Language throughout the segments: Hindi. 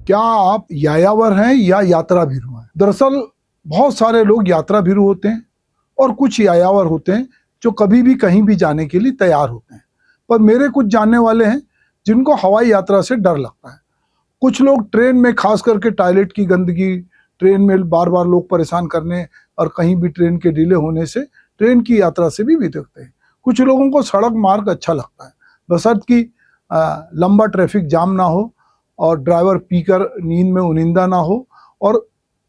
क्या आप यायावर हैं या यात्रा भीरू हैं? दरअसल बहुत सारे लोग यात्रा भीरू होते हैं और कुछ यायावर होते हैं जो कभी भी कहीं भी जाने के लिए तैयार होते हैं। पर मेरे कुछ जानने वाले हैं जिनको हवाई यात्रा से डर लगता है। कुछ लोग ट्रेन में खास करके टॉयलेट की गंदगी, ट्रेन में बार बार लोग परेशान करने और कहीं भी ट्रेन के डिले होने से ट्रेन की यात्रा से भी बितकते हैं। कुछ लोगों को सड़क मार्ग अच्छा लगता है, बशर्ते कि लंबा ट्रैफिक जाम ना हो और ड्राइवर पीकर नींद में उनिंदा ना हो और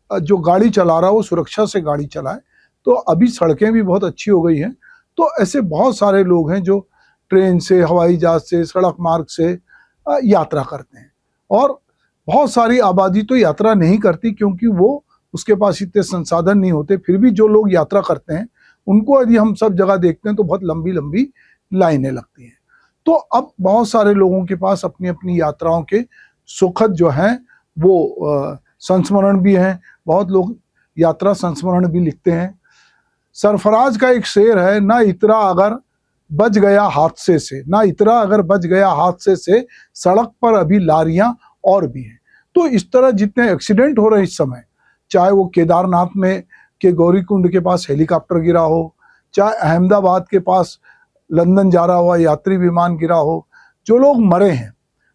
जो गाड़ी चला रहा हो सुरक्षा से गाड़ी चलाए। तो अभी सड़कें भी बहुत अच्छी हो गई हैं, तो ऐसे बहुत सारे लोग हैं जो ट्रेन से, हवाई जहाज से, सड़क मार्ग से यात्रा करते हैं। और बहुत सारी आबादी तो यात्रा नहीं करती क्योंकि वो उसके पास इतने संसाधन नहीं होते। फिर भी जो लोग यात्रा करते हैं उनको यदि हम सब जगह देखते हैं तो बहुत लंबी लंबी लाइनें लगती हैं। तो अब बहुत सारे लोगों के पास अपनी अपनी यात्राओं के सुखद जो हैं वो संस्मरण भी हैं। बहुत लोग यात्रा संस्मरण भी लिखते हैं। सरफराज का एक शेर है, ना इतरा अगर बच गया हादसे से, ना इतरा अगर बच गया हादसे से, सड़क पर अभी लारियां और भी हैं। तो इस तरह जितने एक्सीडेंट हो रहे हैं इस समय, चाहे वो केदारनाथ में के गौरीकुंड के पास हेलीकॉप्टर गिरा हो, चाहे अहमदाबाद के पास लंदन जा रहा हुआ यात्री विमान गिरा हो, जो लोग मरे हैं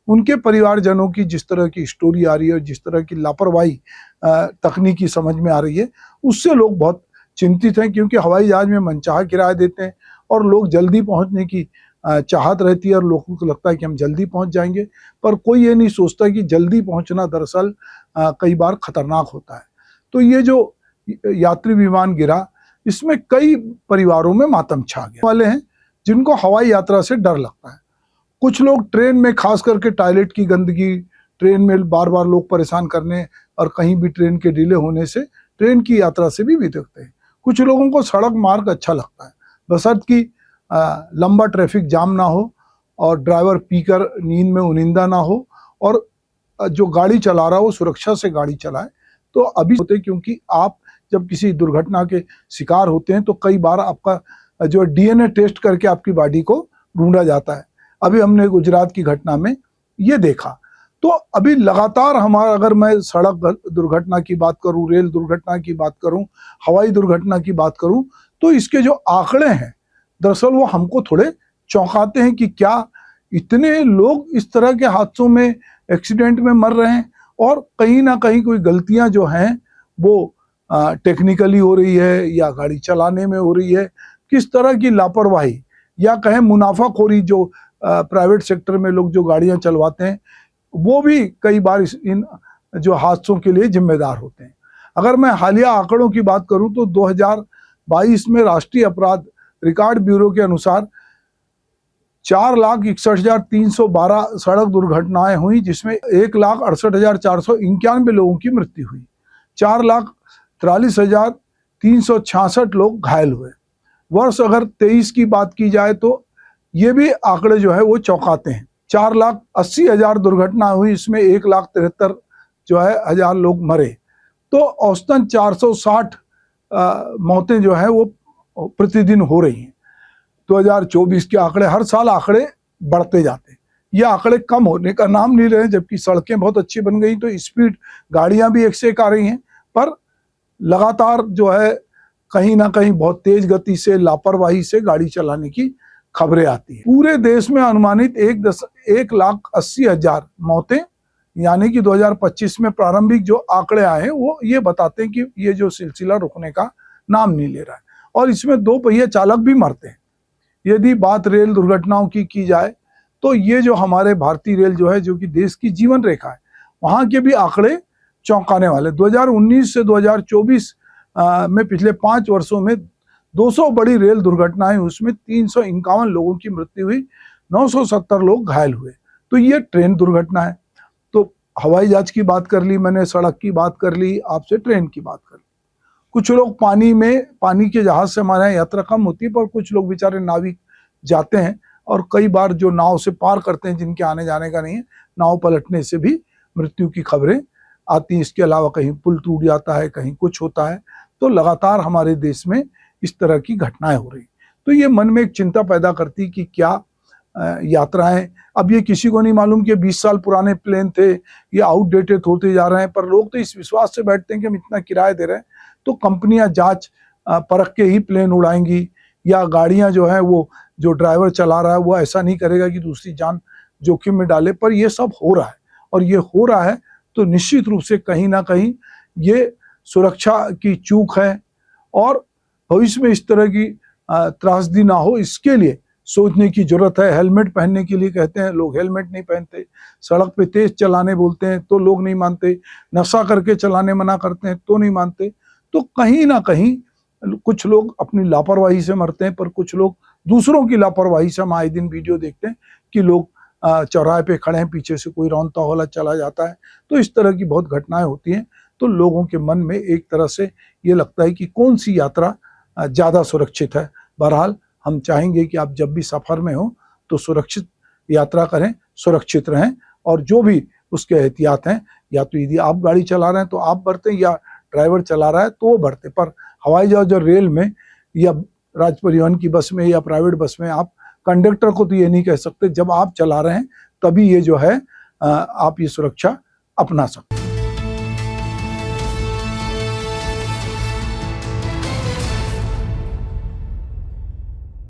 उनके परिवारजनों की जिस तरह की स्टोरी आ रही है और जिस तरह की लापरवाही तकनीकी समझ में आ रही है, उससे लोग बहुत चिंतित हैं। क्योंकि हवाई जहाज में मनचाहा किराया देते हैं और लोग जल्दी पहुंचने की चाहत रहती है और लोगों को लगता है कि हम जल्दी पहुंच जाएंगे, पर कोई ये नहीं सोचता कि जल्दी पहुंचना दरअसल कई बार खतरनाक होता है। तो ये जो यात्री विमान गिरा, इसमें कई परिवारों में मातम छा गया। वाले हैं जिनको हवाई यात्रा से डर लगता है। कुछ लोग ट्रेन में खास करके टॉयलेट की गंदगी, ट्रेन में बार बार लोग परेशान करने और कहीं भी ट्रेन के डिले होने से ट्रेन की यात्रा से भी बितकते हैं। कुछ लोगों को सड़क मार्ग अच्छा लगता है, बशर्ते कि लंबा ट्रैफिक जाम ना हो और ड्राइवर पीकर नींद में उनिंदा ना हो और जो गाड़ी चला रहा हो सुरक्षा से गाड़ी चलाए। तो अभी होते क्योंकि आप जब किसी दुर्घटना के शिकार होते हैं तो कई बार आपका जो DNA टेस्ट करके आपकी बॉडी को ढूंढा जाता है। अभी हमने गुजरात की घटना में ये देखा। तो अभी लगातार हमारा, अगर मैं सड़क दुर्घटना की बात करूं, रेल दुर्घटना की बात करूं, हवाई दुर्घटना की बात करूं, तो इसके जो आंकड़े हैं दरअसल वो हमको थोड़े चौंकाते हैं कि क्या इतने लोग इस तरह के हादसों में, एक्सीडेंट में मर रहे हैं। और कहीं ना कहीं कोई गलतियां जो हैं वो टेक्निकली हो रही है या गाड़ी चलाने में हो रही है, किस तरह की लापरवाही या कहें मुनाफाखोरी जो प्राइवेट सेक्टर में लोग जो गाड़ियां चलवाते हैं वो भी कई बार इन जो हादसों के लिए जिम्मेदार होते हैं। अगर मैं हालिया आंकड़ों की बात करूं तो 2022 में राष्ट्रीय अपराध रिकॉर्ड ब्यूरो के अनुसार 4,61,312 सड़क दुर्घटनाएं हुई, जिसमें 1,68,491 लोगों की मृत्यु हुई। 4,43,366 लोग घायल हुए। वर्ष अगर 23 की बात की जाए तो ये भी आंकड़े जो है वो चौंकाते हैं। 4,80,000 दुर्घटना हुई, इसमें 1,73,000 जो है हजार लोग मरे। तो औसतन 460 मौतें जो है वो प्रतिदिन हो रही हैं। 2024 के आंकड़े, हर साल आंकड़े बढ़ते जाते हैं, ये आंकड़े कम होने का नाम नहीं रहे। जबकि सड़कें बहुत अच्छी बन गई तो स्पीड गाड़ियां भी एक से एक आ रही हैं, पर लगातार जो है कहीं ना कहीं बहुत तेज गति से, लापरवाही से गाड़ी चलाने की खबरें आती हैं। पूरे देश में अनुमानित 1,80,000 मौतें, यानी कि 2025 में प्रारंभिक जो आंकड़े आए हैं वो ये बताते हैं कि ये जो सिलसिला रुकने का नाम नहीं ले रहा है। और इसमें 2 पहिया चालक भी मरते हैं। यदि बात रेल दुर्घटनाओं की जाए तो ये जो हमारे भारतीय रेल जो है, जो कि देश की जीवन रेखा है, वहाँ के भी आंकड़े चौंकाने वाले। 2019 से 2024 में पिछले 5 वर्षों में 200 बड़ी रेल दुर्घटनाएं, उसमें 351 लोगों की मृत्यु हुई, 970 लोग घायल हुए। तो ये ट्रेन दुर्घटना है। तो हवाई जहाज की बात कर ली मैंने, सड़क की बात कर ली, आपसे ट्रेन की बात कर ली। कुछ लोग पानी के जहाज से हमारे यहाँ यात्रा कम होती है, पर कुछ लोग बेचारे नाविक जाते हैं और कई बार जो नाव से पार करते हैं, जिनके आने जाने का नहीं है, नाव पलटने से भी मृत्यु की खबरें आती हैं। इसके अलावा कहीं पुल टूट जाता है, कहीं कुछ होता है। तो लगातार हमारे देश में इस तरह की घटनाएं हो रही। तो ये मन में एक चिंता पैदा करती कि क्या यात्राएं, अब ये किसी को नहीं मालूम कि 20 साल पुराने प्लेन थे, ये आउटडेटेड होते जा रहे हैं, पर लोग तो इस विश्वास से बैठते हैं कि हम इतना किराया दे रहे हैं तो कंपनियां जांच परख के ही प्लेन उड़ाएंगी, या गाड़ियां जो है वो जो ड्राइवर चला रहा है वो ऐसा नहीं करेगा कि दूसरी जान जोखिम में डाले। पर ये सब हो रहा है, और ये हो रहा है तो निश्चित रूप से कहीं ना कहीं ये सुरक्षा की चूक है, और भविष्य में इस तरह की त्रासदी ना हो इसके लिए सोचने की जरूरत है। हेलमेट पहनने के लिए कहते हैं, लोग हेलमेट नहीं पहनते, सड़क पे तेज चलाने बोलते हैं तो लोग नहीं मानते, नशा करके चलाने मना करते हैं तो नहीं मानते। तो कहीं ना कहीं कुछ लोग अपनी लापरवाही से मरते हैं, पर कुछ लोग दूसरों की लापरवाही से, हम आए दिन वीडियो देखते हैं कि लोग चौराहे पे खड़े हैं, पीछे से कोई रौंदता हुआ चला जाता है, तो इस तरह की बहुत घटनाएं होती हैं। तो लोगों के मन में एक तरह से ये लगता है कि कौन सी यात्रा ज़्यादा सुरक्षित है। बहरहाल हम चाहेंगे कि आप जब भी सफ़र में हो तो सुरक्षित यात्रा करें, सुरक्षित रहें, और जो भी उसके एहतियात हैं, या तो यदि आप गाड़ी चला रहे हैं तो आप बरतें, या ड्राइवर चला रहा है तो वो बरते। पर हवाई जहाज और रेल में या राज्य परिवहन की बस में या प्राइवेट बस में आप कंडक्टर को तो ये नहीं कह सकते, जब आप चला रहे हैं तभी ये जो है आप ये सुरक्षा अपना सकते हैं।